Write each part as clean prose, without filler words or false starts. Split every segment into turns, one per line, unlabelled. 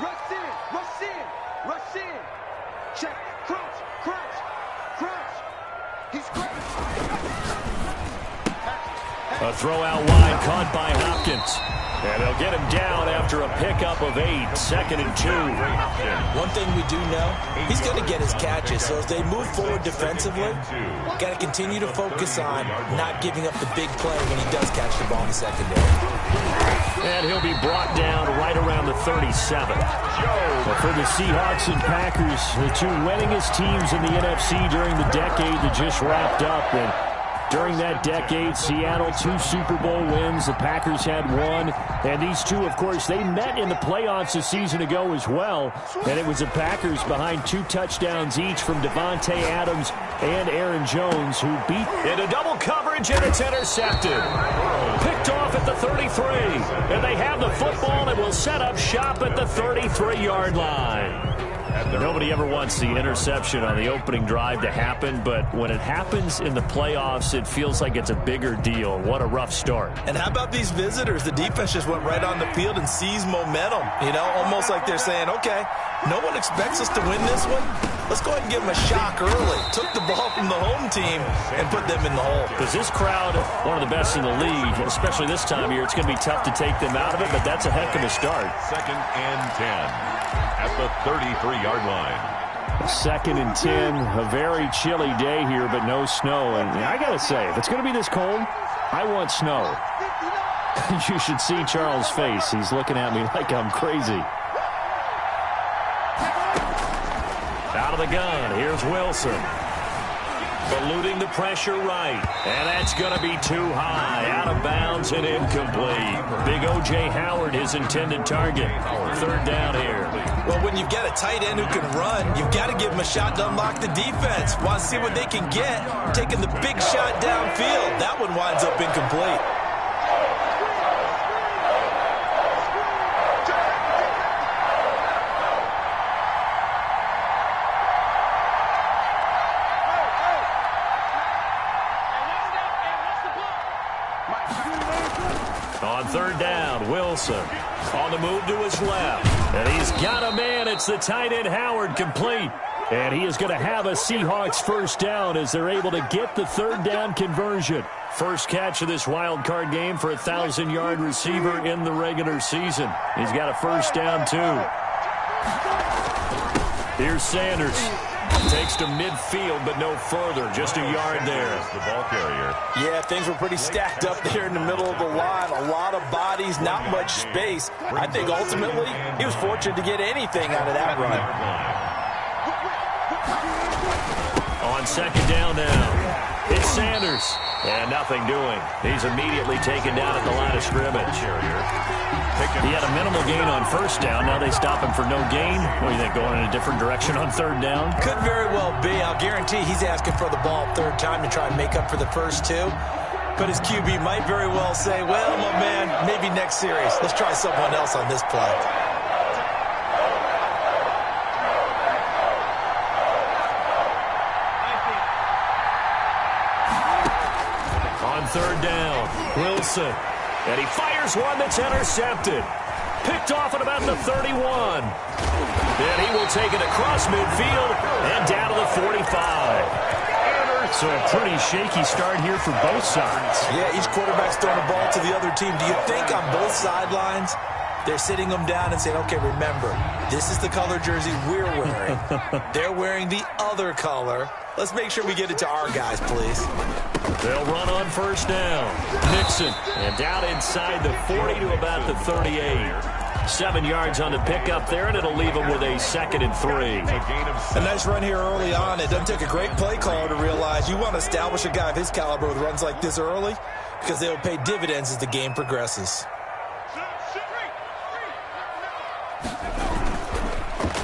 Rush in, rush in, rush in. Check, crunch, crunch, crunch. He's
A throw out wide caught by Hopkins. And they'll get him down after a pickup of 8, 2nd and 2.
One thing we do know, he's going to get his catches. So as they move forward defensively, got to continue to focus on not giving up the big play when he does catch the ball in the secondary.
And he'll be brought down right around the 37. But for the Seahawks and Packers, the two winningest teams in the NFC during the decade that just wrapped up. And during that decade, Seattle 2 Super Bowl wins. The Packers had 1. And these two, of course, they met in the playoffs a season ago as well. And it was the Packers behind 2 touchdowns each from Devontae Adams and Aaron Jones, who beat into double coverage, and it's intercepted. Picked off at the 33. And they have the football and will set up shop at the 33-yard line. Nobody ever wants the interception on the opening drive to happen, but when it happens in the playoffs, it feels like it's a bigger deal. What a rough start.
And how about these visitors? The defense just went right on the field and seized momentum. You know, almost like they're saying, okay, no one expects us to win this one. Let's go ahead and give them a shock early. Took the ball from the home team and put them in the hole.
Because this crowd, one of the best in the league, especially this time of year, it's going to be tough to take them out of it, but that's a heck of a start.
2nd and 10 at the 33-yard line.
2nd and 10, a very chilly day here, but no snow. And I got to say, if it's going to be this cold, I want snow. You should see Charles' face. He's looking at me like I'm crazy. Out of the gun, here's Wilson. Eluding the pressure right. And that's going to be too high. Out of bounds and incomplete. Big O.J. Howard, his intended target. 3rd down here.
Well, when you've got a tight end who can run, you've got to give him a shot to unlock the defense. Want to see what they can get. Taking the big shot downfield. That one winds up incomplete.
On 3rd down, Wilson on the move to his left. And he's got a man. It's the tight end Howard, complete. And he is going to have a Seahawks 1st down as they're able to get the 3rd down conversion. First catch of this wild card game for a 1,000-yard receiver in the regular season. He's got a 1st down, too. Here's Sanders. Takes to midfield, but no further. Just a yard there.
The ball carrier.
Yeah, things were pretty stacked up there in the middle of the line. A lot of bodies, not much space. I think ultimately he was fortunate to get anything out of that run.
On 2nd down now, it's Sanders. And nothing doing. He's immediately taken down at the line of scrimmage. He had a minimal gain on 1st down. Now they stop him for no gain. What do you think, going in a different direction on 3rd down?
Could very well be. I'll guarantee he's asking for the ball 3rd time to try and make up for the first 2. But his QB might very well say, well, my man, maybe next series. Let's try someone else on this play.
On 3rd down, Wilson. And he fires one that's intercepted. Picked off at about the 31. And he will take it across midfield and down to the 45. So a pretty shaky start here for both sides.
Yeah, each quarterback's throwing the ball to the other team. Do you think on both sidelines they're sitting them down and saying, okay, remember, this is the color jersey we're wearing. They're wearing the other color. Let's make sure we get it to our guys, please.
They'll run on 1st down. Nixon. And down inside the 40 to about the 38. 7 yards on the pickup there, and it'll leave them with a 2nd and 3.
A nice run here early on. It doesn't take a great play caller to realize you want to establish a guy of his caliber with runs like this early because they'll pay dividends as the game progresses.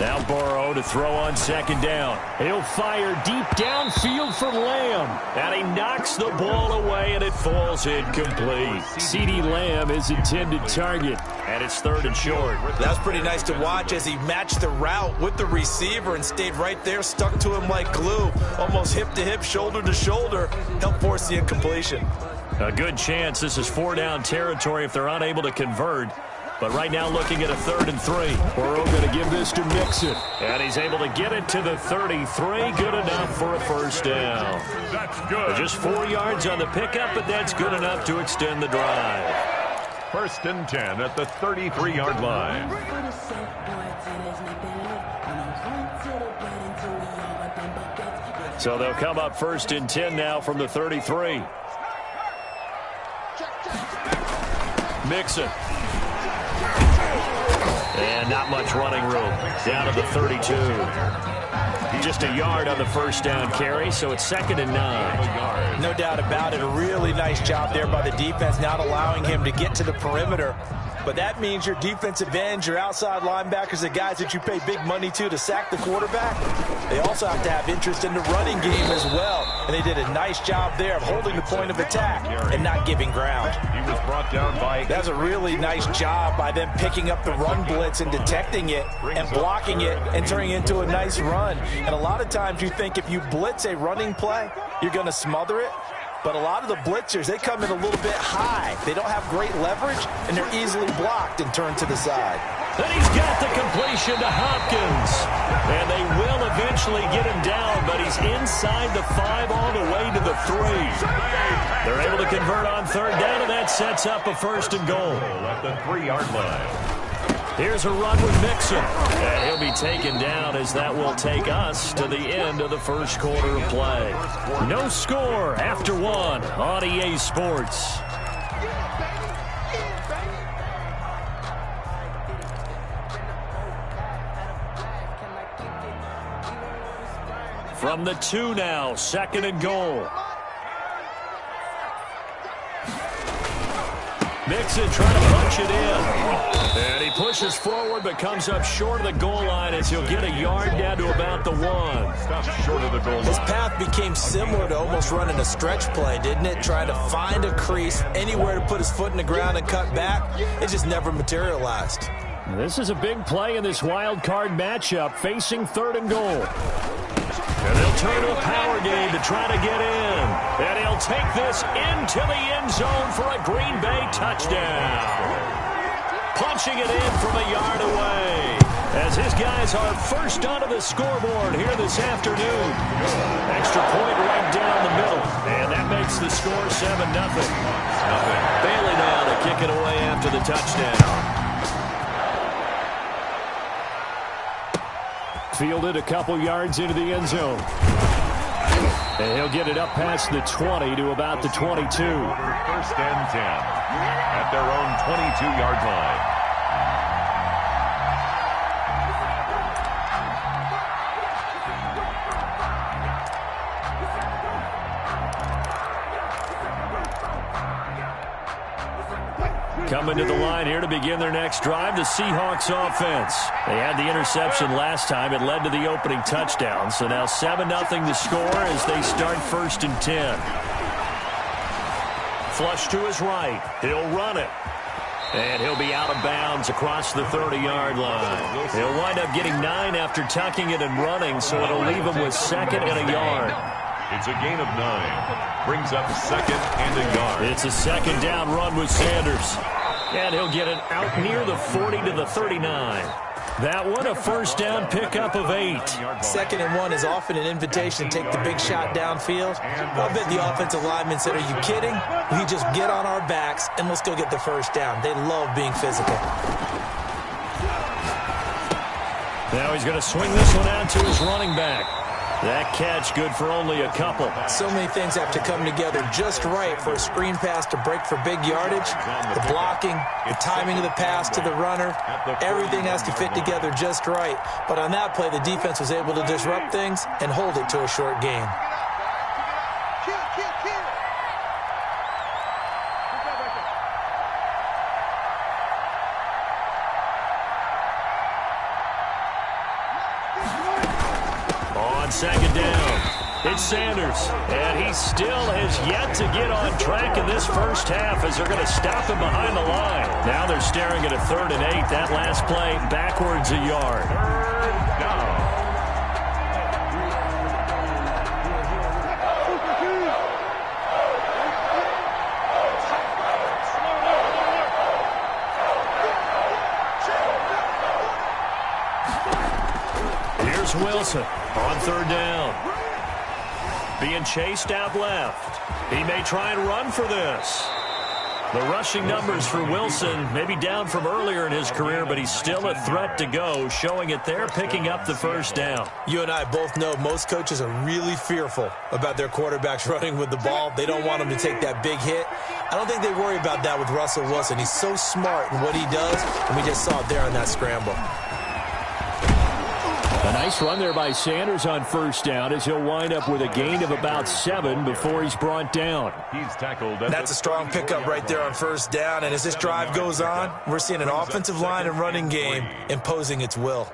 Now Burrow to throw on 2nd down. He'll fire deep downfield for Lamb. And he knocks the ball away, and it falls incomplete. CeeDee Lamb is intended target, and it's 3rd and short.
That's pretty nice to watch as he matched the route with the receiver and stayed right there, stuck to him like glue, almost hip to hip, shoulder to shoulder, helped force the incompletion.
A good chance this is 4 down territory if they're unable to convert. But right now looking at a 3rd and 3. Burrow going to give this to Mixon. And he's able to get it to the 33. Good enough for a first down.
That's good.
Just 4 yards on the pickup, but that's good enough to extend the drive.
1st and 10 at the 33-yard line.
So they'll come up 1st and 10 now from the 33. Mixon. And not much running room. Down to the 32. Just a yard on the first down carry, so it's 2nd and 9.
No doubt about it. A really nice job there by the defense, not allowing him to get to the perimeter. But that means your defensive ends, your outside linebackers, the guys that you pay big money to sack the quarterback, they also have to have interest in the running game as well. And they did a nice job there of holding the point of attack and not giving ground.
He was brought down by...
That's a really nice job by them picking up the run blitz and detecting it and blocking it and turning it into a nice run. And a lot of times you think if you blitz a running play, you're going to smother it. But a lot of the blitzers, they come in a little bit high. They don't have great leverage, and they're easily blocked and turned to the side.
Then he's got the completion to Hopkins. And they will eventually get him down, but he's inside the 5 all the way to the 3. They're able to convert on 3rd down, and that sets up a 1st and goal.
At the 3-yard line.
Here's a run with Mixon. And he'll be taken down as that will take us to the end of the first quarter of play. No score after 1 on EA Sports. From the 2 now, 2nd and goal. Mixon trying to punch it in. And he pushes forward but comes up short of the goal line as he'll get a yard down to about the 1.
Stops short of the goal line.
His path became similar to almost running a stretch play, didn't it? Trying to find a crease, anywhere to put his foot in the ground and cut back. It just never materialized.
This is a big play in this wild card matchup, facing 3rd and goal. And they'll turn to a power game to try to get in. And he'll take this into the end zone for a Green Bay touchdown. Punching it in from a yard away. As his guys are first onto the scoreboard here this afternoon. Extra point right down the middle. And that makes the score 7-0. Bailey now to kick it away after the touchdown. Fielded a couple yards into the end zone. And he'll get it up past the 20 to about the 22.
1st and 10 at their own 22-yard line.
Coming to the line here to begin their next drive, the Seahawks offense. They had the interception last time. It led to the opening touchdown. So now 7-0 the score as they start 1st and 10. Flush to his right. He'll run it. And he'll be out of bounds across the 30-yard line. He'll wind up getting 9 after tucking it and running, so it'll leave him with 2nd and a yard.
It's a gain of 9. Brings up 2nd and a yard.
It's a 2nd down run with Sanders. And he'll get it out near the 40 to the 39. That one a first down pickup of 8.
2nd and 1 is often an invitation to take the big shot downfield. I bet the offensive lineman said, are you kidding? We just get on our backs and let's go get the first down. They love being physical.
Now he's going to swing this one out to his running back. That catch good for only a couple.
So many things have to come together just right for a screen pass to break for big yardage. The blocking, the timing of the pass to the runner, everything has to fit together just right. But on that play, the defense was able to disrupt things and hold it to a short gain.
Second down. It's Sanders, and he still has yet to get on track in this first half as they're going to stop him behind the line. Now they're staring at a 3rd and 8. That last play backwards a yard.
3rd down.
Here's Wilson on third down. Being chased out left. He may try and run for this. The rushing numbers for Wilson may be down from earlier in his career, but he's still a threat to go, showing it there, picking up the first down.
You and I both know most coaches are really fearful about their quarterbacks running with the ball. They don't want him to take that big hit. I don't think they worry about that with Russell Wilson. He's so smart in what he does, and we just saw it there on that scramble.
A nice run there by Sanders on first down as he'll wind up with a gain of about 7 before he's brought down.
He's tackled.
That's a strong pickup right there on first down, and as this drive goes on, we're seeing an offensive line and running game imposing its will.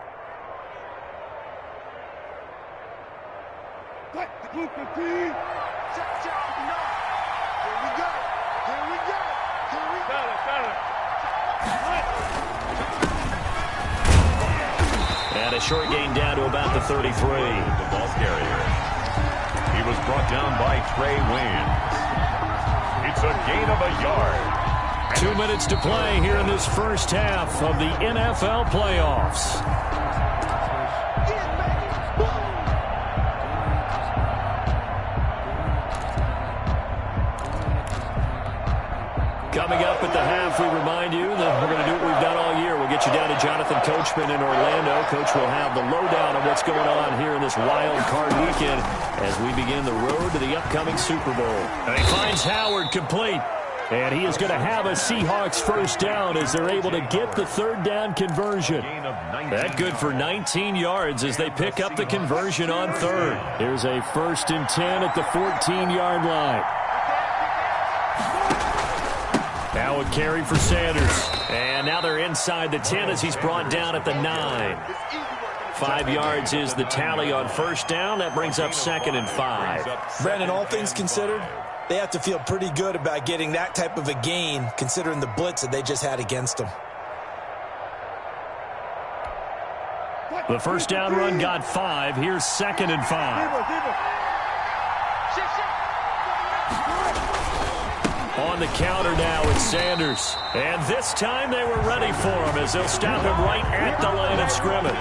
And a short gain down to about the 33.
The ball carrier. He was brought down by Trey Waynes. It's a gain of a yard.
2 minutes to play here in this first half of the NFL playoffs. Coming up at the half, we remind you that we're going to do what we've done all year. We'll get you down to Jonathan Coachman in Orlando. Coach will have the lowdown on what's going on here in this wild card weekend as we begin the road to the upcoming Super Bowl. And he finds Howard complete. And he is going to have a Seahawks first down as they're able to get the third down conversion. That good for 19 yards as they pick up the conversion on third. Here's a 1st and 10 at the 14-yard line. Now a carry for Sanders. And now they're inside the 10 as he's brought down at the 9. 5 yards is the tally on first down. That brings up 2nd and 5.
Brandon, all things considered, they have to feel pretty good about getting that type of a gain considering the blitz that they just had against them.
The first down run got 5. Here's 2nd and 5. On the counter now, it's Sanders. And this time they were ready for him as they'll stop him right at the line of scrimmage.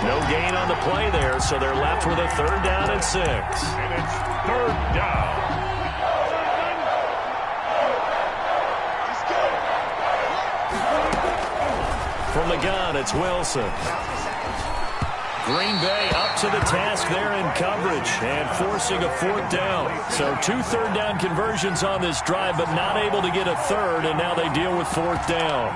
No gain on the play there, so they're left with a 3rd down and 6.
And it's 3rd down.
From the gun, it's Wilson. Green Bay up to the task there in coverage and forcing a 4th down. So 2 third down conversions on this drive, but not able to get a 3rd, and now they deal with 4th down.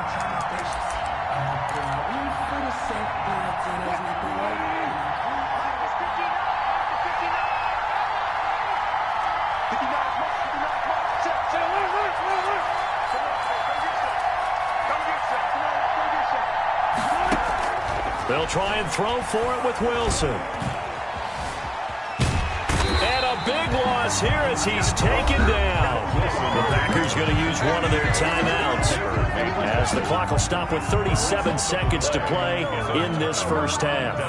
They'll try and throw for it with Wilson. And a big loss here as he's taken down. The Packers going to use one of their timeouts as the clock will stop with 37 seconds to play in this first half.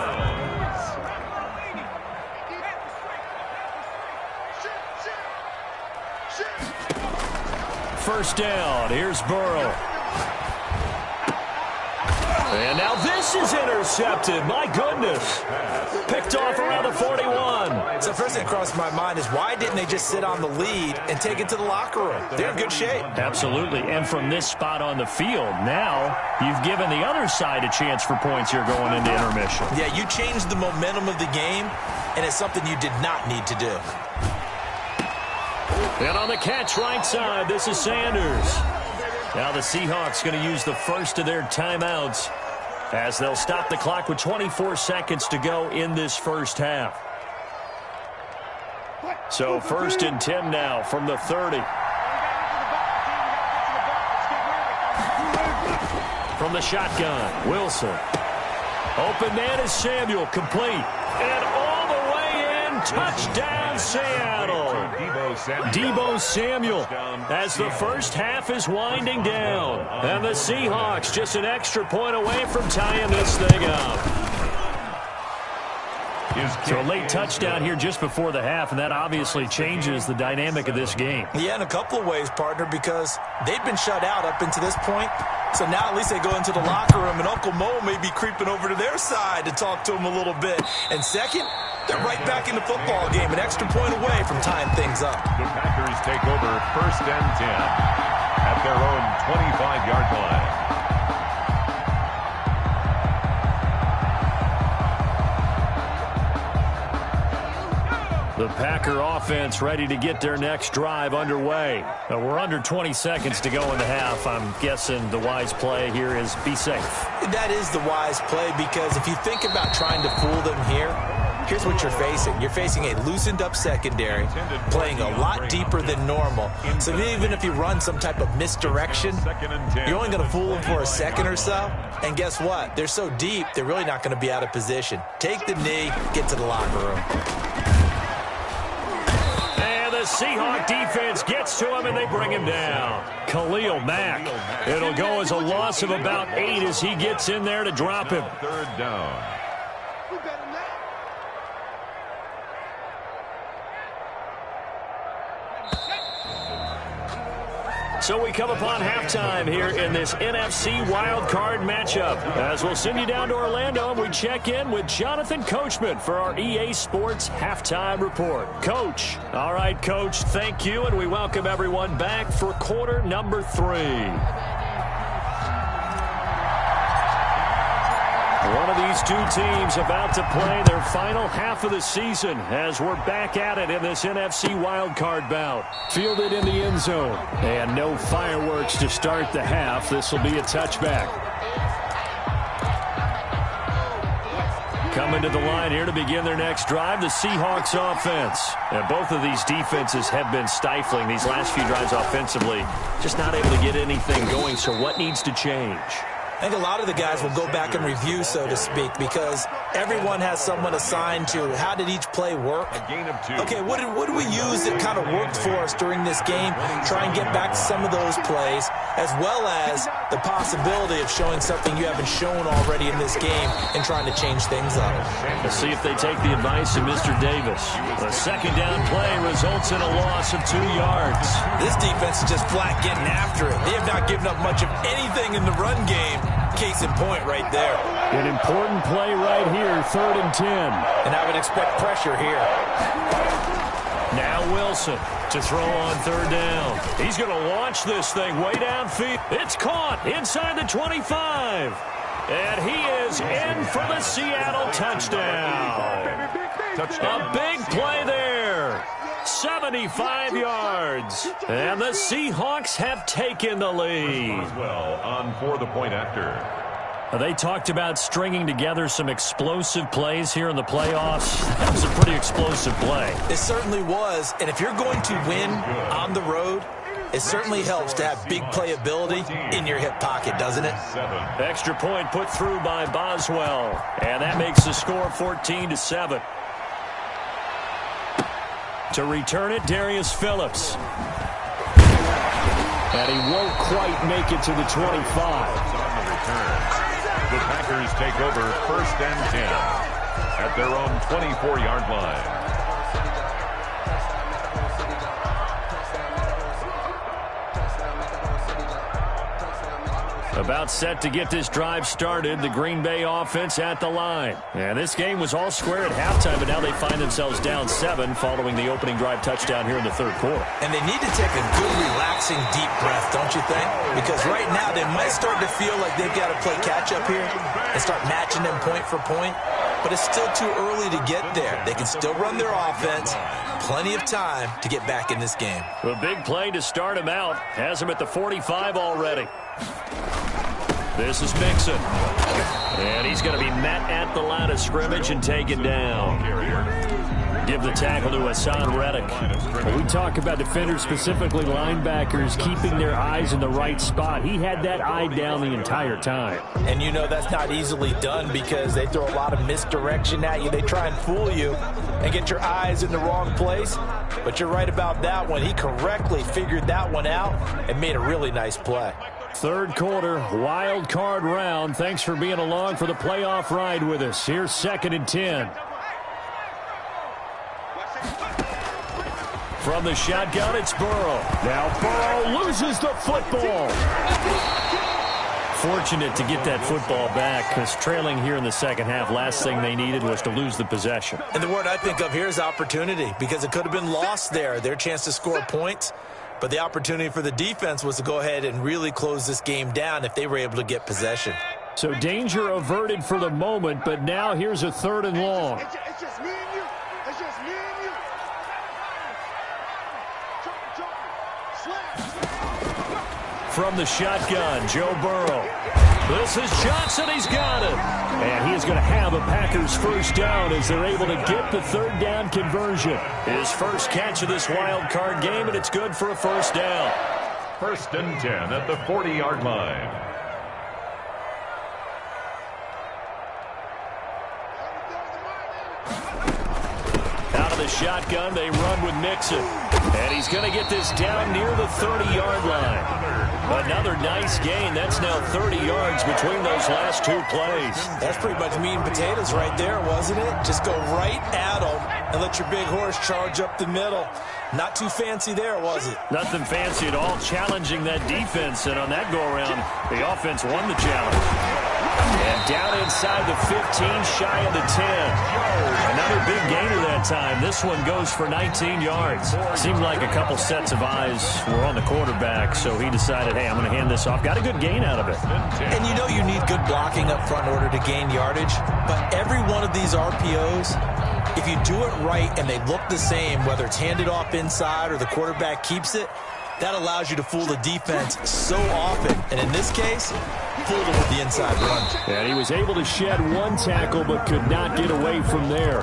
First down. Here's Burrow. And now this is intercepted. My goodness. Picked off around the 41.
So first thing that crossed my mind is why didn't they just sit on the lead and take it to the locker room? They're in good shape.
Absolutely. And from this spot on the field, now you've given the other side a chance for points here going into intermission.
Yeah, you changed the momentum of the game, and it's something you did not need to do.
And on the catch right side, this is Sanders. Now the Seahawks going to use the first of their timeouts as they'll stop the clock with 24 seconds to go in this first half. So 1st and 10 now from the 30. From the shotgun, Wilson. Open man is Samuel, complete. And all the way in, touchdown Seattle. Deebo Samuel as the first half is winding down. And the Seahawks just an extra point away from tying this thing up. So a late touchdown here just before the half, and that obviously changes the dynamic of this game.
Yeah, in a couple of ways, partner, because they've been shut out up until this point. So now at least they go into the locker room, and Uncle Mo may be creeping over to their side to talk to him a little bit. And second, they're right back in the football game, an extra point away from tying things up.
The Packers take over 1st and 10 at their own 25-yard line.
The Packer offense ready to get their next drive underway. We're under 20 seconds to go in the half. I'm guessing the wise play here is be safe.
That is the wise play, because if you think about trying to fool them here, here's what you're facing. You're facing a loosened up secondary, playing a lot deeper than normal. So even if you run some type of misdirection, you're only going to fool them for a second or so. And guess what? They're so deep, they're really not going to be out of position. Take the knee, get to the locker room.
The Seahawk defense gets to him, and they bring him down. Khalil Mack. It'll go as a loss of about 8 as he gets in there to drop him.
3rd down.
So we come upon halftime here in this NFC wildcard matchup. As we'll send you down to Orlando, and we check in with Jonathan Coachman for our EA Sports Halftime Report. Coach. All right, Coach, thank you, and we welcome everyone back for quarter number 3. One of these two teams about to play their final half of the season as we're back at it in this NFC wildcard bout. Fielded in the end zone. And no fireworks to start the half. This will be a touchback. Coming to the line here to begin their next drive, the Seahawks offense. And both of these defenses have been stifling these last few drives offensively. Just not able to get anything going, so what needs to change?
I think a lot of the guys will go back and review, so to speak, because everyone has someone assigned to how did each play work. Okay, what did we use that kind of worked for us during this game? Try and get back to some of those plays, as well as the possibility of showing something you haven't shown already in this game and trying to change things up.
Let's see if they take the advice of Mr. Davis. A second down play results in a loss of 2 yards.
This defense is just flat getting after it. They have not given up much of anything in the run game. Case in point right there.
An important play right here, 3rd and 10.
And I would expect pressure here.
Now Wilson to throw on 3rd down. He's going to launch this thing way downfield. It's caught inside the 25. And he is in for the Seattle touchdown. A big play there. 75 yards. And the Seahawks have taken the lead.
Well, on for the point after.
They talked about stringing together some explosive plays here in the playoffs. That was a pretty explosive play.
It certainly was. And if you're going to win on the road, it certainly helps to have big playability in your hip pocket, doesn't it?
Extra point put through by Boswell. And that makes the score 14-7. To return it, Darius Phillips. And he won't quite make it to the 25.
On the return, the Packers take over 1st and 10 at their own 24-yard line.
About set to get this drive started, the Green Bay offense at the line. And this game was all square at halftime, but now they find themselves down 7 following the opening drive touchdown here in the 3rd quarter.
And they need to take a good, relaxing, deep breath, don't you think? Because right now they might start to feel like they've got to play catch-up here and start matching them point for point. But it's still too early to get there. They can still run their offense. Plenty of time to get back in this game.
A big play to start him out. Has him at the 45 already. This is Mixon. And he's going to be met at the line of scrimmage and taken down. Give the tackle to Hassan Reddick. We talk about defenders, specifically linebackers, keeping their eyes in the right spot. He had that eye down the entire time.
And you know that's not easily done because they throw a lot of misdirection at you. They try and fool you and get your eyes in the wrong place. But you're right about that one. He correctly figured that one out and made a really nice play.
3rd quarter, wild card round. Thanks for being along for the playoff ride with us. Here's 2nd and 10. From the shotgun, it's Burrow. Now Burrow loses the football. Fortunate to get that football back because trailing here in the second half, last thing they needed was to lose the possession.
And the word I think of here is opportunity, because it could have been lost there, their chance to score points. But the opportunity for the defense was to go ahead and really close this game down if they were able to get possession.
So danger averted for the moment, but now here's a 3rd and long.
It's just me and you. It's just me and you.
From the shotgun, Joe Burrow. This is Johnson. He's got it. And he is going to have a Packers first down as they're able to get the 3rd down conversion. His first catch of this wild card game, and it's good for a first down.
1st and 10 at the 40-yard line.
Out of the shotgun, they run with Mixon. And he's going to get this down near the 30-yard line. Another nice gain. That's now 30 yards between those last 2 plays.
That's pretty much meat and potatoes right there, wasn't it? Just go right at them and let your big horse charge up the middle. Not too fancy there, was it?
Nothing fancy at all, challenging that defense. And on that go-around, the offense won the challenge. And down inside the 15, shy of the 10. Another big gainer that time. This one goes for 19 yards. Seemed like a couple sets of eyes were on the quarterback, so he decided, hey, I'm going to hand this off. Got a good gain out of it.
And you know you need good blocking up front in order to gain yardage. But every one of these RPOs, if you do it right and they look the same, whether it's handed off inside or the quarterback keeps it, that allows you to fool the defense so often. And in this case, fooled him with the inside run.
And he was able to shed 1 tackle but could not get away from there.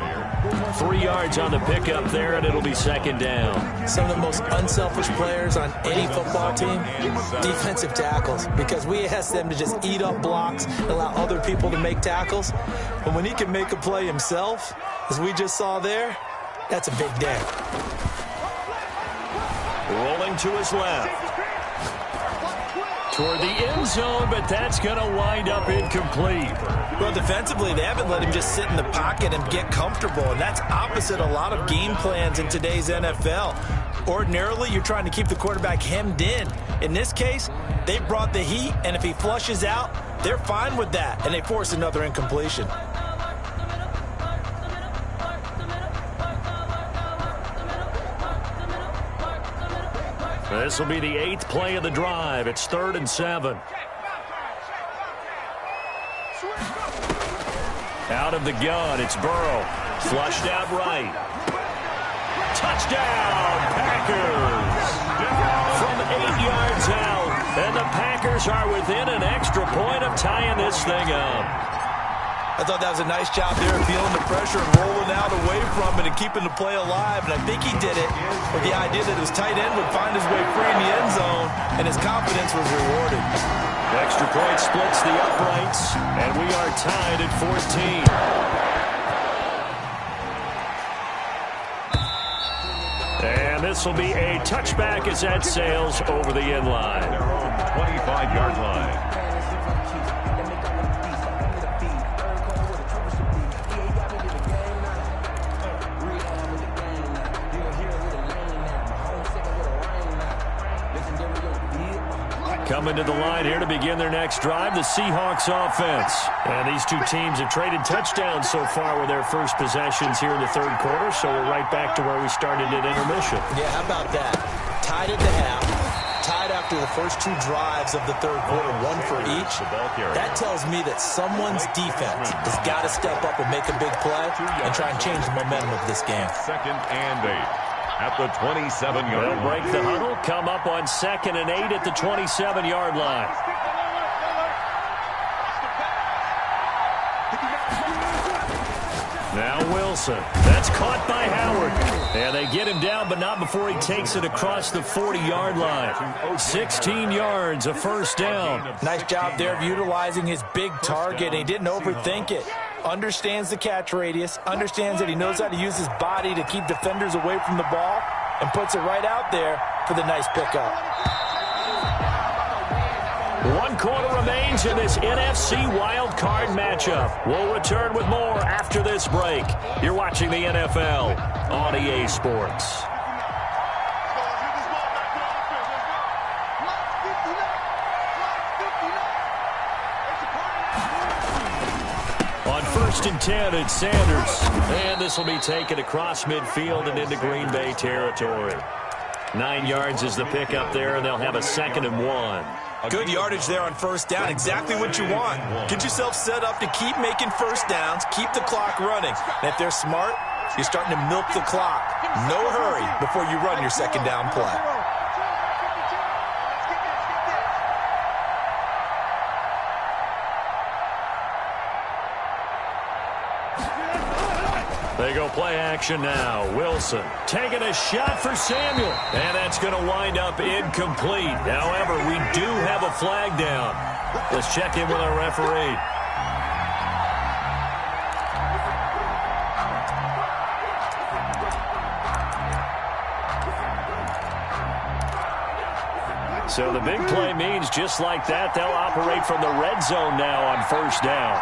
3 yards on the pickup there, and it'll be 2nd down.
Some of the most unselfish players on any football team, defensive tackles, because we ask them to just eat up blocks and allow other people to make tackles. But when he can make a play himself, as we just saw there, that's a big day.
Rolling to his left. Toward the end zone, but that's going to wind up incomplete.
Well, defensively, they haven't let him just sit in the pocket and get comfortable, and that's opposite a lot of game plans in today's NFL. Ordinarily, you're trying to keep the quarterback hemmed in. In this case, they brought the heat, and if he flushes out, they're fine with that, and they force another incompletion.
This will be the 8th play of the drive. It's 3rd and 7. Out of the gun, it's Burrow. Flushed out right. Touchdown, Packers! From 8 yards out, and the Packers are within an extra point of tying this thing up.
I thought that was a nice job there, feeling the pressure and rolling out away from it and keeping the play alive. And I think he did it with the idea that his tight end would find his way free in the end zone, and his confidence was rewarded.
Extra point splits the uprights, and we are tied at 14. And this will be a touchback as that sails over the end line.
Their own 25-yard line.
Coming to the line here to begin their next drive, the Seahawks offense. And these two teams have traded touchdowns so far with their first possessions here in the 3rd quarter, so we're right back to where we started at intermission.
Yeah, how about that? Tied at the half, tied after the first 2 drives of the 3rd quarter, 1 for each. That tells me that someone's defense has got to step up and make a big play and try and change the momentum of this game.
2nd and 8. At the 27-yard line.
They'll break the huddle, come up on 2nd and 8 at the 27-yard line. Now Wilson. That's caught by Howard. And they get him down, but not before he takes it across the 40-yard line. 16 yards, a first down.
Nice job there of utilizing his big target. He didn't overthink it. Understands the catch radius, understands that he knows how to use his body to keep defenders away from the ball, and puts it right out there for the nice pickup.
1 quarter remains in this NFC wild card matchup. We'll return with more after this break. You're watching the NFL on EA Sports. first and 10 at Sanders. And this will be taken across midfield and into Green Bay territory. 9 yards is the pickup there, and they'll have a 2nd and 1.
Good yardage there on first down. Exactly what you want. Get yourself set up to keep making first downs, keep the clock running. And if they're smart, you're starting to milk the clock. No hurry before you run your 2nd down play.
They go play action now. Wilson taking a shot for Samuel. And that's going to wind up incomplete. However, we do have a flag down. Let's check in with our referee. So the big play means just like that, they'll operate from the red zone now on first down.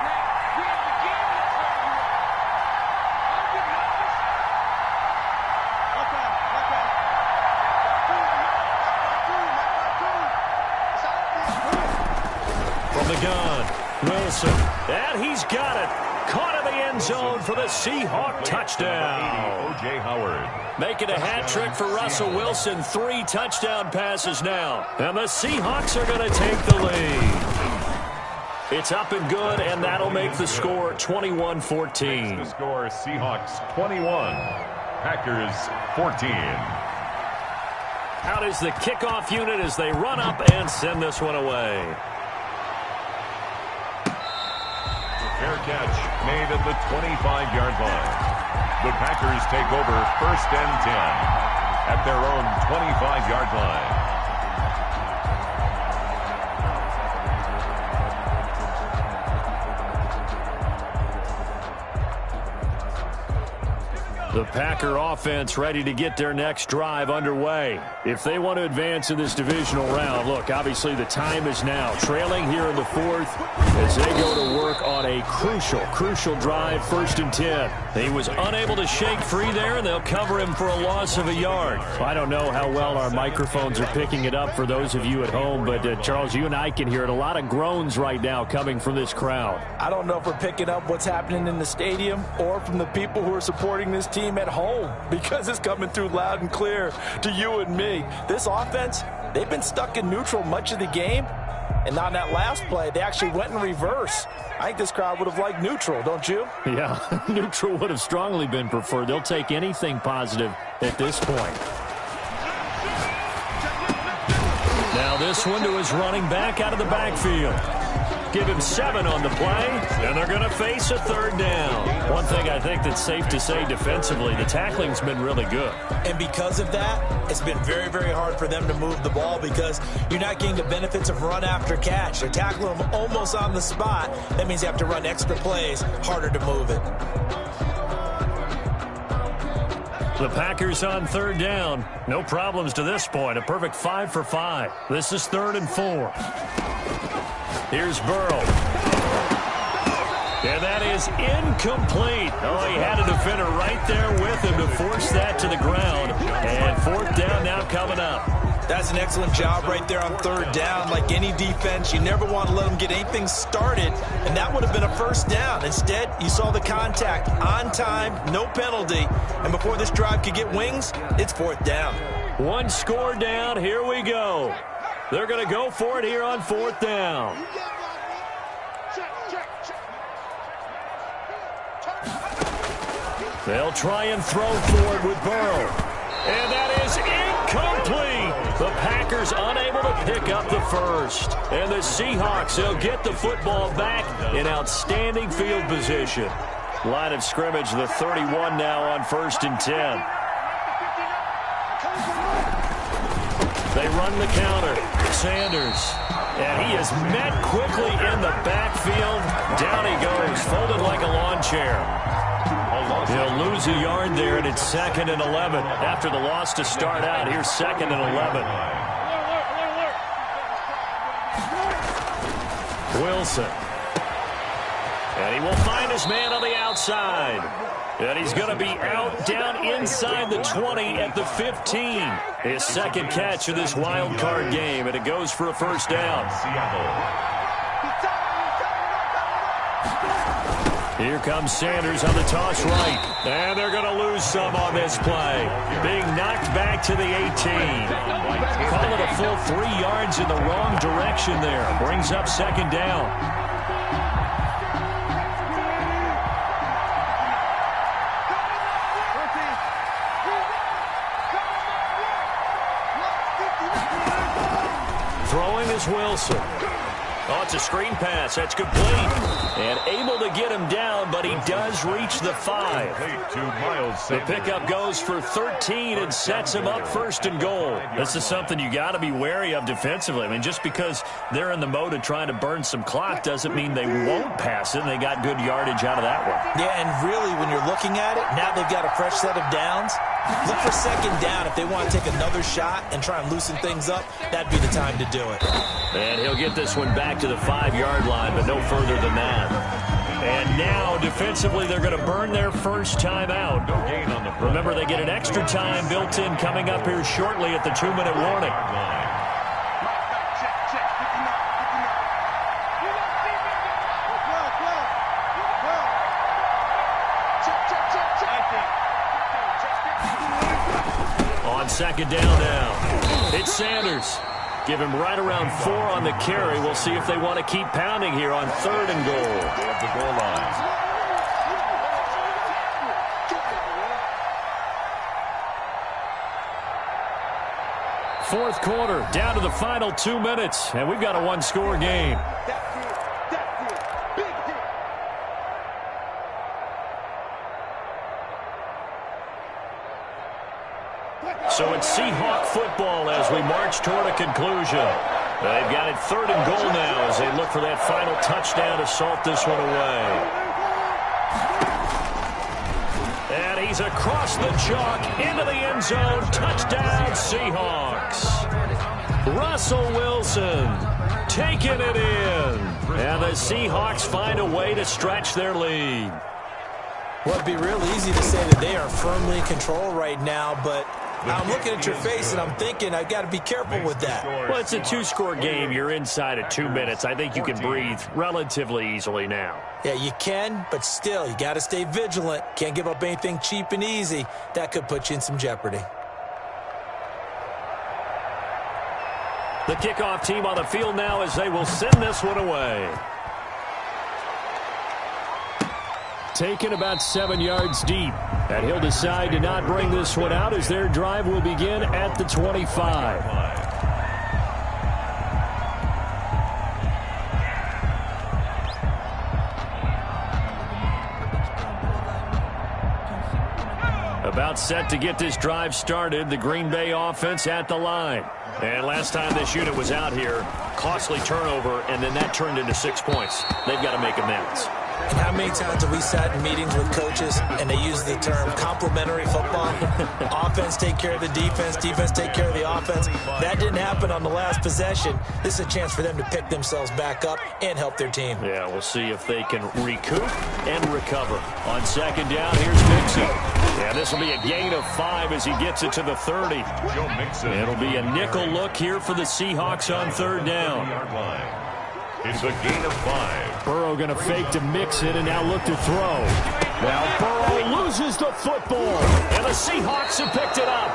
From the gun, Wilson, and he's got it. Caught in the end zone for the Seahawk touchdown.
O.J. Howard.
Making a hat trick for Russell Wilson. 3 touchdown passes now. And the Seahawks are going to take the lead. It's up and good, and that'll make the score 21-14.
The score, Seahawks 21, Packers 14.
Out is the kickoff unit as they run up and send this one away.
Fair catch made at the 25-yard line. The Packers take over 1st and 10 at their own 25-yard line.
The Packer offense ready to get their next drive underway. If they want to advance in this divisional round, look, obviously the time is now. Trailing here in the 4th as they go to work on a crucial drive, 1st and 10. He was unable to shake free there, and they'll cover him for a loss of a yard. I don't know how well our microphones are picking it up for those of you at home, but Charles, you and I can hear it. A lot of groans right now coming from this crowd.
I don't know if we're picking up what's happening in the stadium or from the people who are supporting this team at home, because it's coming through loud and clear to you and me. This offense, they've been stuck in neutral much of the game, and on that last play, they actually went in reverse. I think this crowd would have liked neutral, don't you?
Yeah, neutral would have strongly been preferred. They'll take anything positive at this point. Now this one to his running back out of the backfield. Give him 7 on the play, and they're going to face a 3rd down. One thing I think that's safe to say defensively, the tackling's been really good.
And because of that, it's been very, very hard for them to move the ball because you're not getting the benefits of run after catch. They're tackling them almost on the spot. That means you have to run extra plays, harder to move it.
The Packers on 3rd down. No problems to this point. A perfect 5 for 5. This is 3rd and 4. Here's Burrow. And that is incomplete. Oh, he had a defender right there with him to force that to the ground. And 4th down now coming up.
That's an excellent job right there on 3rd down. Like any defense, you never want to let them get anything started, and that would have been a 1st down. Instead, you saw the contact on time, no penalty, and before this drive could get wings, it's 4th down.
1 score down. Here we go. They're going to go for it here on 4th down. They'll try and throw for it with Burrow. And that is incomplete. The Packers unable to pick up the 1st. And the Seahawks, they'll get the football back in outstanding field position. Line of scrimmage, the 31 now on 1st and 10. They run the counter. Sanders. And he is met quickly in the backfield. Down he goes, folded like a lawn chair. He'll lose a yard there, and it's 2nd and 11. After the loss to start out, here's 2nd and 11. Wilson. And he will find his man on the outside. And he's going to be out down inside the 20 at the 15. His 2nd catch of this wild card game, and it goes for a 1st down. Here comes Sanders on the toss right. And they're going to lose some on this play. Being knocked back to the 18. Call it a full 3 yards in the wrong direction there. Brings up second down. Throwing is Wilson. Oh, it's a screen pass. That's complete. And able to get him down, but he does reach the 5. The pickup goes for 13 and sets him up first and goal. This is something you got to be wary of defensively. I mean, just because they're in the mode of trying to burn some clock doesn't mean they won't pass it. And they got good yardage out of that one.
Yeah, and really, when you're looking at it, now they've got a fresh set of downs. Look for second down. If they want to take another shot and try and loosen things up, that'd be the time to do it.
And he'll get this one back to the 5-yard line, but no further than that. And now, defensively, they're going to burn their first time out. Remember, they get an extra time built in coming up here shortly at the 2-minute warning. On second down now, it's Sanders. Give him right around 4 on the carry. We'll see if they want to keep pounding here on 3rd and goal.
At the goal line.
Fourth quarter, down to the final 2 minutes, and we've got a 1-score game. So it's Seahawk football as we march toward a conclusion. They've got it 3rd and goal now as they look for that final touchdown to salt this one away. And he's across the chalk into the end zone. Touchdown, Seahawks. Russell Wilson taking it in. And the Seahawks find a way to stretch their lead.
Well, it'd be real easy to say that they are firmly in control right now, but I'm looking at your face and I'm thinking I've got to be careful with that.
Well, it's a 2-score game. You're inside of 2 minutes. I think you can breathe relatively easily now.
Yeah, you can, but still, you got to stay vigilant. Can't give up anything cheap and easy. That could put you in some jeopardy.
The kickoff team on the field now as they will send this one away. Taken about 7 yards deep. And he'll decide to not bring this one out as their drive will begin at the 25. About set to get this drive started, the Green Bay offense at the line. And last time this unit was out here, costly turnover, and then that turned into 6 points. They've got to make amends.
And how many times have we sat in meetings with coaches and they use the term complementary football? Offense take care of the defense, defense take care of the offense. That didn't happen on the last possession. This is a chance for them to pick themselves back up and help their team.
Yeah, we'll see if they can recoup and recover. On second down, here's Mixon. Yeah, this will be a gain of 5 as he gets it to the 30.
Joe Mixon.
It'll be a nickel look here for the Seahawks on 3rd down.
It's a gain of 5.
Burrow going to fake to Mixon and now look to throw. Now Burrow loses the football, and the Seahawks have picked it up.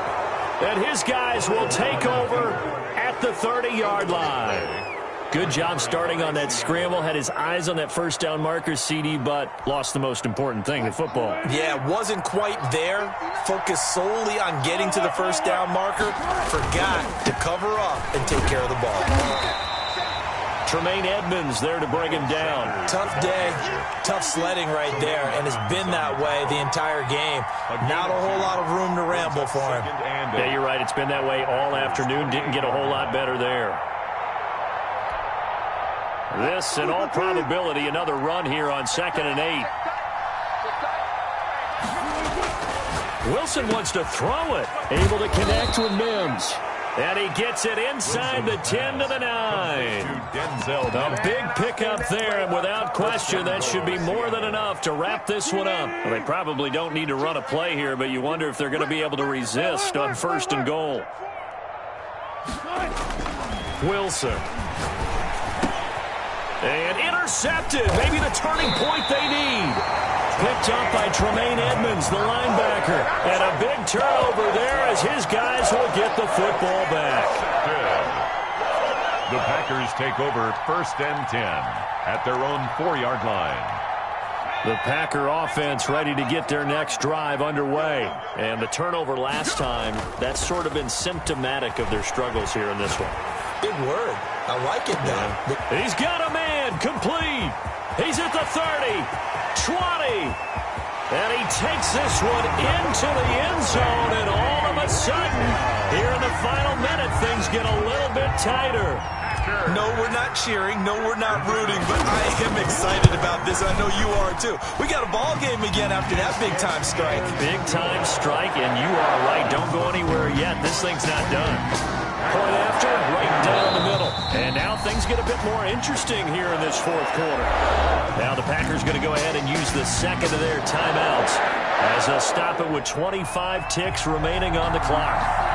And his guys will take over at the 30-yard line. Good job starting on that scramble. Had his eyes on that first down marker, CD, but lost the most important thing in football.
Yeah, wasn't quite there. Focused solely on getting to the first down marker. Forgot to cover up and take care of the ball.
Tremaine Edmonds there to bring him down.
Tough day, tough sledding right there, and it's been that way the entire game. Not a whole lot of room to ramble for him.
Yeah, you're right. It's been that way all afternoon. Didn't get a whole lot better there. This, in all probability, another run here on 2nd and 8. Wilson wants to throw it. Able to connect with Mims. And he gets it inside the 10 to the 9. A big pickup there, and without question, that should be more than enough to wrap this one up. Well, they probably don't need to run a play here, but you wonder if they're going to be able to resist on 1st and goal. Wilson. And intercepted. Maybe the turning point they need. by Tremaine Edmonds, the linebacker. And a big turnover there as his guys will get the football back.
The Packers take over 1st and 10 at their own 4-yard line.
The Packer offense ready to get their next drive underway. And the turnover last time, that's sort of been symptomatic of their struggles here in this one.
Big word. I like it, though.
Yeah. He's got a man complete. He's at the 30, 20. And he takes this one into the end zone. And all of a sudden, here in the final minute, things get a little bit tighter.
No, we're not cheering. No, we're not rooting. But I am excited about this. I know you are, too. We got a ball game again after that big-time strike.
Big-time strike, and you are right. Don't go anywhere yet. This thing's not done. Point after, right down the middle. And now things get a bit more interesting here in this fourth quarter. Now the Packers going to go ahead and use the second of their timeouts as they'll stop it with 25 ticks remaining on the clock.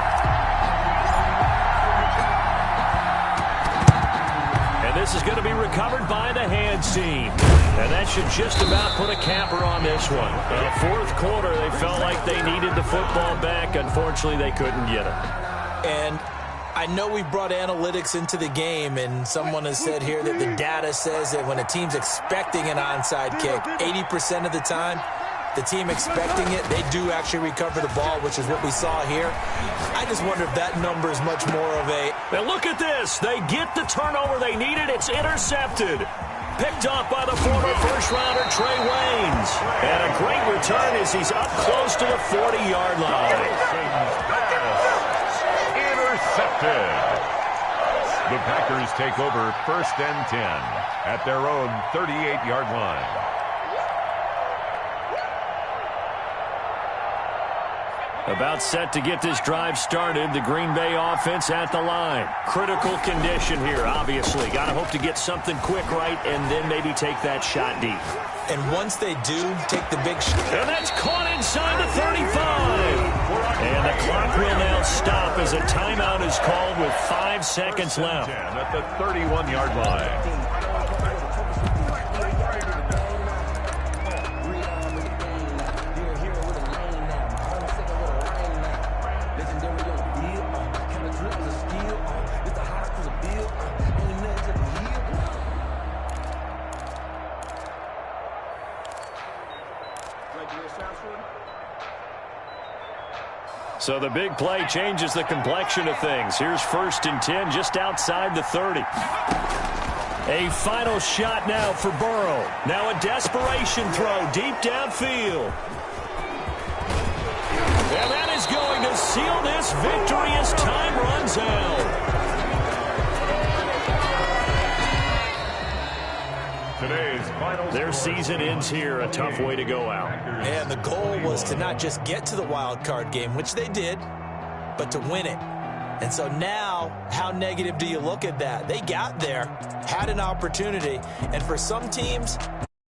This is going to be recovered by the hands team. And that should just about put a capper on this one. In the fourth quarter, they felt like they needed the football back. Unfortunately, they couldn't get it.
And I know we brought analytics into the game, and someone has said here that the data says that when a team's expecting an onside kick, 80% of the time, the team expecting it, they do actually recover the ball, which is what we saw here. I just wonder if that number is much more of a...
Now look at this. They get the turnover they needed. It's intercepted. Picked off by the former first-rounder Trey Waynes. And a great return as he's up close to the 40-yard line.
Intercepted. The Packers take over 1st and 10 at their own 38-yard line.
About set to get this drive started. The Green Bay offense at the line. Critical condition here, obviously. Got to hope to get something quick right and then maybe take that shot deep.
And once they do, take the big shot.
And that's caught inside the 35. And the clock will now stop as a timeout is called with 5 seconds left.
At the 31-yard line.
So the big play changes the complexion of things. Here's 1st and 10 just outside the 30. A final shot now for Burrow. Now a desperation throw deep downfield. And that is going to seal this victory as time runs out. Their season ends here. A tough way to go out.
And the goal was to not just get to the wild card game, which they did, but to win it. And so now, how negative do you look at that? They got there, had an opportunity, and for some teams,